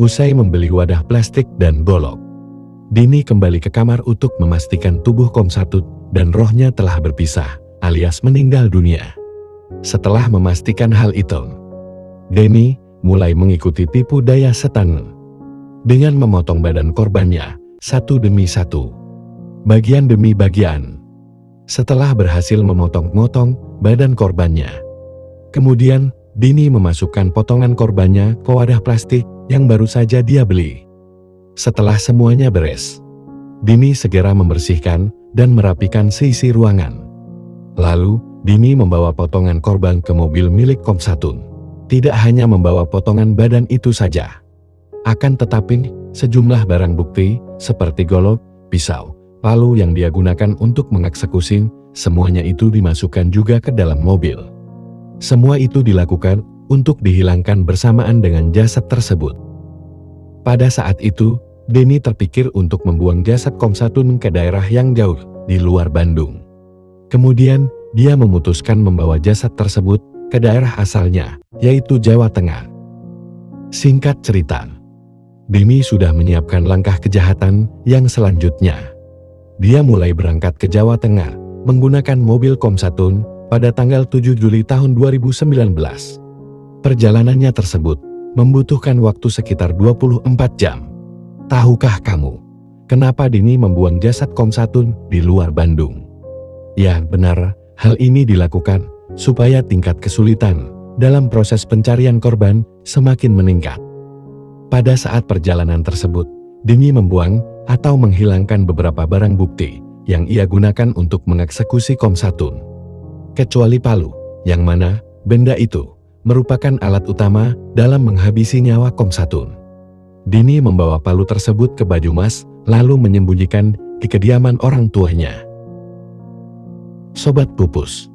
Usai membeli wadah plastik dan golok, Dini kembali ke kamar untuk memastikan tubuh Komsatun dan rohnya telah berpisah, alias meninggal dunia. Setelah memastikan hal itu, Dini mulai mengikuti tipu daya setan dengan memotong badan korbannya satu demi satu, bagian demi bagian. Setelah berhasil memotong-motong badan korbannya, kemudian Dini memasukkan potongan korbannya ke wadah plastik yang baru saja dia beli. Setelah semuanya beres, Dini segera membersihkan dan merapikan sisi ruangan. Lalu, Dini membawa potongan korban ke mobil milik Komsatun. Tidak hanya membawa potongan badan itu saja, akan tetapi sejumlah barang bukti seperti golok, pisau, palu yang dia gunakan untuk mengeksekusi, semuanya itu dimasukkan juga ke dalam mobil. Semua itu dilakukan untuk dihilangkan bersamaan dengan jasad tersebut. Pada saat itu, Dini terpikir untuk membuang jasad Komsatun ke daerah yang jauh di luar Bandung. Kemudian, dia memutuskan membawa jasad tersebut ke daerah asalnya, yaitu Jawa Tengah. Singkat cerita, Dini sudah menyiapkan langkah kejahatan yang selanjutnya. Dia mulai berangkat ke Jawa Tengah menggunakan mobil Komsatun pada tanggal 7 Juli tahun 2019. Perjalanannya tersebut membutuhkan waktu sekitar 24 jam. Tahukah kamu, kenapa Dini membuang jasad Komsatun di luar Bandung? Ya, benar, hal ini dilakukan supaya tingkat kesulitan dalam proses pencarian korban semakin meningkat. Pada saat perjalanan tersebut, Dini membuang atau menghilangkan beberapa barang bukti yang ia gunakan untuk mengeksekusi Komsatun. Kecuali palu, yang mana benda itu merupakan alat utama dalam menghabisi nyawa Komsatun. Dini membawa palu tersebut ke Banyumas, lalu menyembunyikan di kediaman orang tuanya. Sobat Pupus,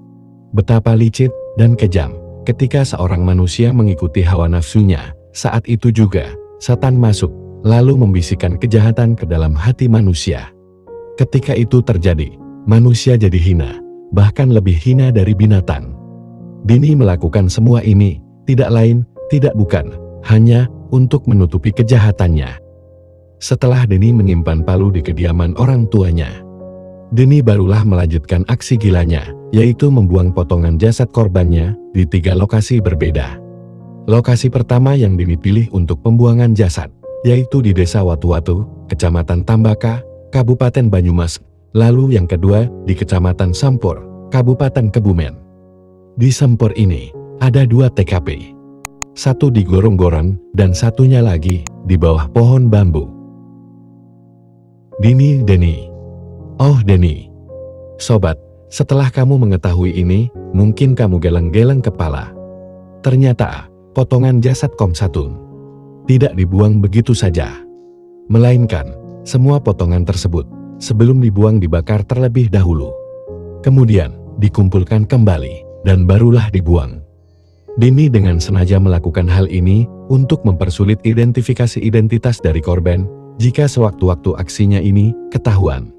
betapa licik dan kejam ketika seorang manusia mengikuti hawa nafsunya. Saat itu juga, setan masuk, lalu membisikkan kejahatan ke dalam hati manusia. Ketika itu terjadi, manusia jadi hina, bahkan lebih hina dari binatang. Dini melakukan semua ini, tidak lain, tidak bukan, hanya untuk menutupi kejahatannya. Setelah Dini menyimpan palu di kediaman orang tuanya, Dini barulah melanjutkan aksi gilanya, yaitu membuang potongan jasad korbannya di 3 lokasi berbeda. Lokasi pertama yang Dini pilih untuk pembuangan jasad, yaitu di Desa Watu-Watu, Kecamatan Tambaka, Kabupaten Banyumas. Lalu yang kedua di Kecamatan Sempur, Kabupaten Kebumen. Di Sempur ini ada 2 TKP. Satu di gorong-gorong dan satunya lagi di bawah pohon bambu. Dini. Oh Dini. Sobat, setelah kamu mengetahui ini, mungkin kamu geleng-geleng kepala. Ternyata, potongan jasad Komsatun tidak dibuang begitu saja. Melainkan, semua potongan tersebut sebelum dibuang dibakar terlebih dahulu. Kemudian, dikumpulkan kembali, dan barulah dibuang. Dini dengan sengaja melakukan hal ini untuk mempersulit identifikasi identitas dari korban jika sewaktu-waktu aksinya ini ketahuan.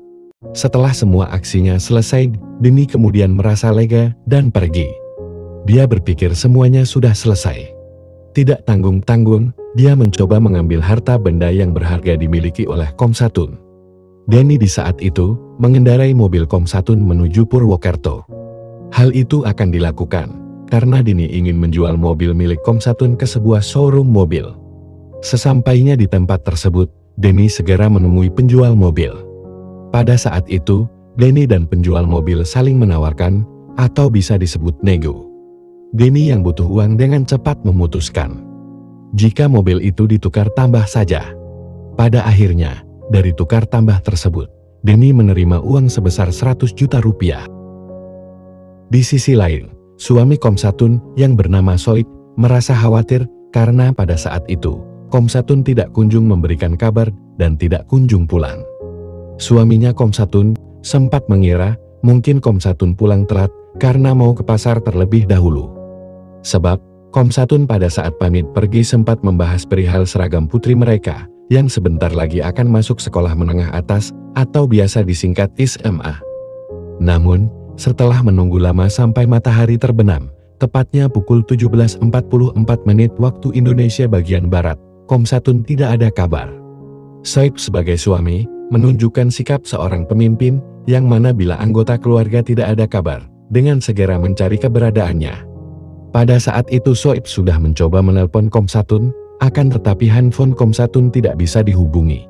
Setelah semua aksinya selesai, Dini kemudian merasa lega dan pergi. Dia berpikir semuanya sudah selesai. Tidak tanggung-tanggung, dia mencoba mengambil harta benda yang berharga dimiliki oleh Komsatun. Dini di saat itu mengendarai mobil Komsatun menuju Purwokerto. Hal itu akan dilakukan karena Dini ingin menjual mobil milik Komsatun ke sebuah showroom mobil. Sesampainya di tempat tersebut, Dini segera menemui penjual mobil. Pada saat itu, Dini dan penjual mobil saling menawarkan, atau bisa disebut nego. Dini yang butuh uang dengan cepat memutuskan jika mobil itu ditukar tambah saja. Pada akhirnya, dari tukar tambah tersebut, Dini menerima uang sebesar 100 juta rupiah. Di sisi lain, suami Komsatun yang bernama Soik merasa khawatir karena pada saat itu, Komsatun tidak kunjung memberikan kabar dan tidak kunjung pulang. Suaminya Komsatun sempat mengira mungkin Komsatun pulang telat karena mau ke pasar terlebih dahulu. Sebab, Komsatun pada saat pamit pergi sempat membahas perihal seragam putri mereka yang sebentar lagi akan masuk sekolah menengah atas atau biasa disingkat SMA. Namun, setelah menunggu lama sampai matahari terbenam, tepatnya pukul 17.44 waktu Indonesia bagian Barat, Komsatun tidak ada kabar. Soib sebagai suami, menunjukkan sikap seorang pemimpin, yang mana bila anggota keluarga tidak ada kabar, dengan segera mencari keberadaannya. Pada saat itu Soib sudah mencoba menelpon Komsatun, akan tetapi handphone Komsatun tidak bisa dihubungi.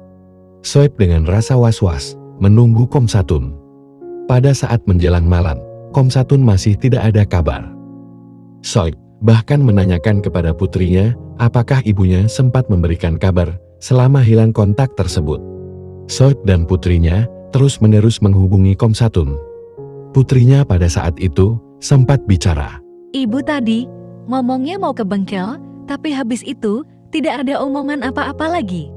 Soib dengan rasa was-was, menunggu Komsatun. Pada saat menjelang malam, Komsatun masih tidak ada kabar. Soib bahkan menanyakan kepada putrinya, apakah ibunya sempat memberikan kabar selama hilang kontak tersebut. Soib dan putrinya terus-menerus menghubungi Komsatun. Putrinya pada saat itu sempat bicara. Ibu tadi ngomongnya mau ke bengkel, tapi habis itu tidak ada omongan apa-apa lagi.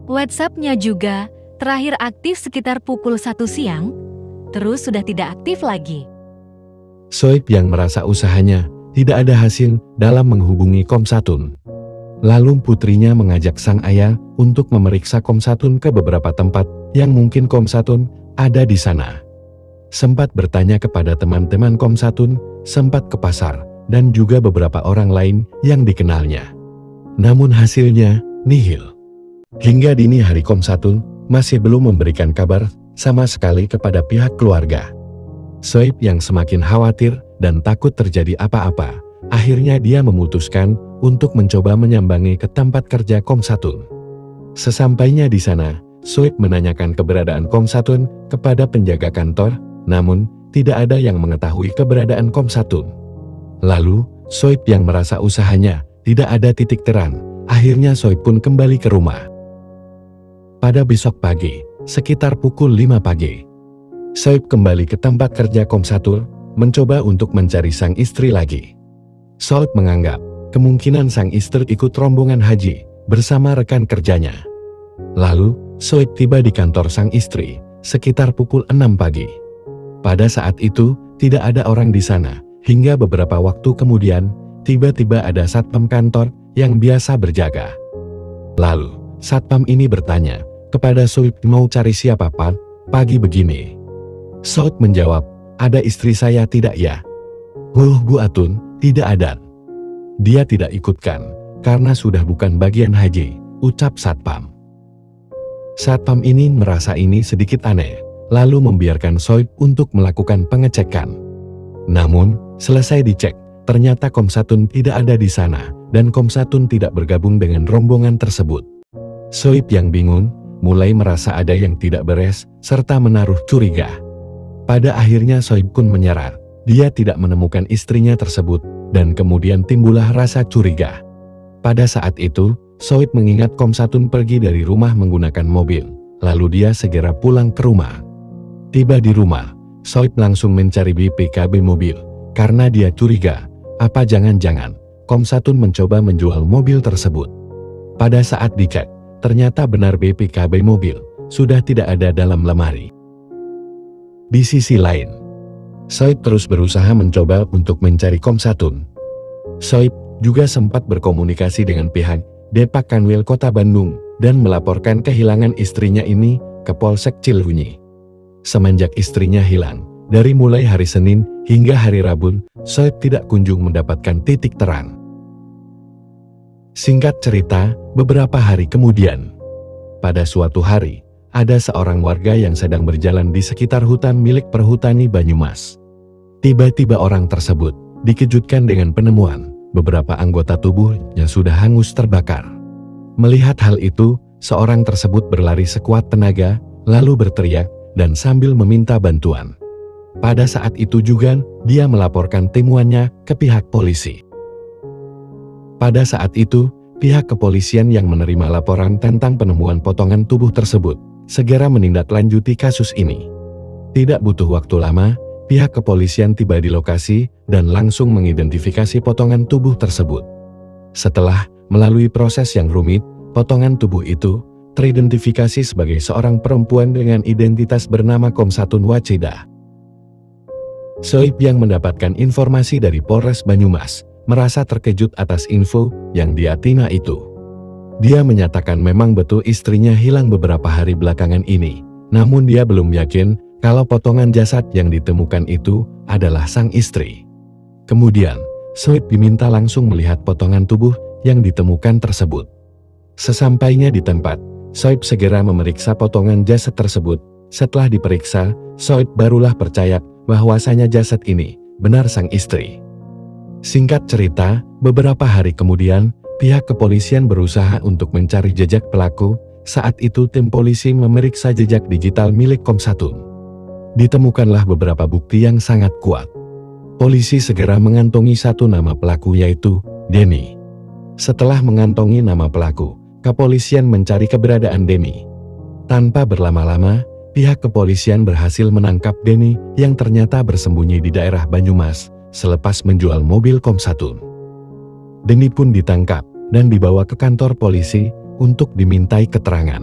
WhatsApp-nya juga terakhir aktif sekitar pukul 1 siang, terus sudah tidak aktif lagi. Soib yang merasa usahanya tidak ada hasil dalam menghubungi Komsatun. Lalu putrinya mengajak sang ayah untuk memeriksa Komsatun ke beberapa tempat yang mungkin Komsatun ada di sana. Sempat bertanya kepada teman-teman Komsatun, sempat ke pasar, dan juga beberapa orang lain yang dikenalnya. Namun hasilnya nihil. Hingga dini hari Komsatun masih belum memberikan kabar sama sekali kepada pihak keluarga. Soib yang semakin khawatir dan takut terjadi apa-apa, akhirnya dia memutuskan untuk mencoba menyambangi ke tempat kerja Komsatun. Sesampainya di sana, Soib menanyakan keberadaan Komsatun kepada penjaga kantor, namun tidak ada yang mengetahui keberadaan Komsatun. Lalu, Soib yang merasa usahanya tidak ada titik terang, akhirnya Soib pun kembali ke rumah. Pada besok pagi, sekitar pukul 5 pagi, Soib kembali ke tempat kerja Komsatun, mencoba untuk mencari sang istri lagi. Soib menganggap kemungkinan sang istri ikut rombongan haji bersama rekan kerjanya. Lalu, Soib tiba di kantor sang istri sekitar pukul 6 pagi. Pada saat itu, tidak ada orang di sana, hingga beberapa waktu kemudian, tiba-tiba ada satpam kantor yang biasa berjaga. Lalu, satpam ini bertanya kepada Soib, mau cari siapa Pak, pagi begini? Soib menjawab, ada istri saya tidak ya? Bu Atun, tidak ada. Dia tidak ikutkan, karena sudah bukan bagian haji, ucap satpam. Satpam ini merasa ini sedikit aneh, lalu membiarkan Soib untuk melakukan pengecekan. Namun, selesai dicek, ternyata Komsatun tidak ada di sana, dan Komsatun tidak bergabung dengan rombongan tersebut. Soib yang bingung, mulai merasa ada yang tidak beres, serta menaruh curiga. Pada akhirnya Soib pun menyerah, dia tidak menemukan istrinya tersebut, dan kemudian timbullah rasa curiga. Pada saat itu, Soib mengingat Komsatun pergi dari rumah menggunakan mobil, lalu dia segera pulang ke rumah. Tiba di rumah, Soib langsung mencari BPKB mobil, karena dia curiga, apa jangan-jangan Komsatun mencoba menjual mobil tersebut. Pada saat dicek, ternyata benar BPKB mobil sudah tidak ada dalam lemari. Di sisi lain, Soib terus berusaha mencoba untuk mencari Komsatun. Soib juga sempat berkomunikasi dengan pihak Depak Kanwil Kota Bandung dan melaporkan kehilangan istrinya ini ke Polsek Cileunyi. Semenjak istrinya hilang, dari mulai hari Senin hingga hari Rabu, Soib tidak kunjung mendapatkan titik terang. Singkat cerita, beberapa hari kemudian, pada suatu hari, ada seorang warga yang sedang berjalan di sekitar hutan milik perhutani Banyumas. Tiba-tiba orang tersebut dikejutkan dengan penemuan beberapa anggota tubuh yang sudah hangus terbakar. Melihat hal itu, seorang tersebut berlari sekuat tenaga, lalu berteriak dan sambil meminta bantuan. Pada saat itu juga, dia melaporkan temuannya ke pihak polisi. Pada saat itu, pihak kepolisian yang menerima laporan tentang penemuan potongan tubuh tersebut segera menindaklanjuti kasus ini. Tidak butuh waktu lama, pihak kepolisian tiba di lokasi dan langsung mengidentifikasi potongan tubuh tersebut. Setelah melalui proses yang rumit, potongan tubuh itu teridentifikasi sebagai seorang perempuan dengan identitas bernama Komsatun Wacida. Soib yang mendapatkan informasi dari Polres Banyumas merasa terkejut atas info yang diatina itu. Dia menyatakan memang betul istrinya hilang beberapa hari belakangan ini, namun dia belum yakin kalau potongan jasad yang ditemukan itu adalah sang istri. Kemudian, Soib diminta langsung melihat potongan tubuh yang ditemukan tersebut. Sesampainya di tempat, Soib segera memeriksa potongan jasad tersebut. Setelah diperiksa, Soib barulah percaya bahwasanya jasad ini benar sang istri. Singkat cerita, beberapa hari kemudian, pihak kepolisian berusaha untuk mencari jejak pelaku. Saat itu tim polisi memeriksa jejak digital milik Komsatun. Ditemukanlah beberapa bukti yang sangat kuat. Polisi segera mengantongi satu nama pelaku, yaitu Denny. Setelah mengantongi nama pelaku, kepolisian mencari keberadaan Denny. Tanpa berlama-lama, pihak kepolisian berhasil menangkap Denny yang ternyata bersembunyi di daerah Banyumas selepas menjual mobil Komsatun. Denny pun ditangkap dan dibawa ke kantor polisi untuk dimintai keterangan.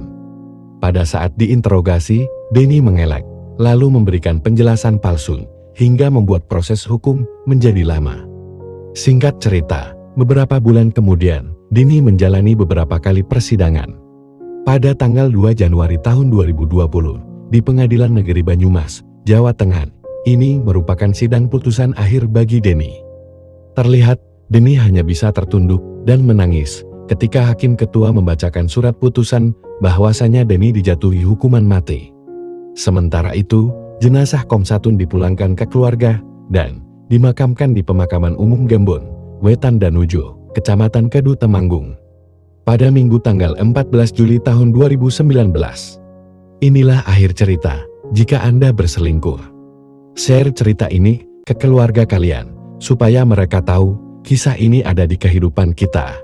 Pada saat diinterogasi, Denny mengelak, lalu memberikan penjelasan palsu, hingga membuat proses hukum menjadi lama. Singkat cerita, beberapa bulan kemudian, Denny menjalani beberapa kali persidangan. Pada tanggal 2 Januari tahun 2020, di Pengadilan Negeri Banyumas, Jawa Tengah, ini merupakan sidang putusan akhir bagi Denny. Terlihat, Denny hanya bisa tertunduk dan menangis ketika hakim ketua membacakan surat putusan bahwasanya Denny dijatuhi hukuman mati. Sementara itu, jenazah Komsatun dipulangkan ke keluarga dan dimakamkan di Pemakaman Umum Gambon, Wetan Danujo, Kecamatan Kedu, Temanggung, pada Minggu tanggal 14 Juli tahun 2019. Inilah akhir cerita. Jika Anda berselingkuh, share cerita ini ke keluarga kalian supaya mereka tahu kisah ini ada di kehidupan kita.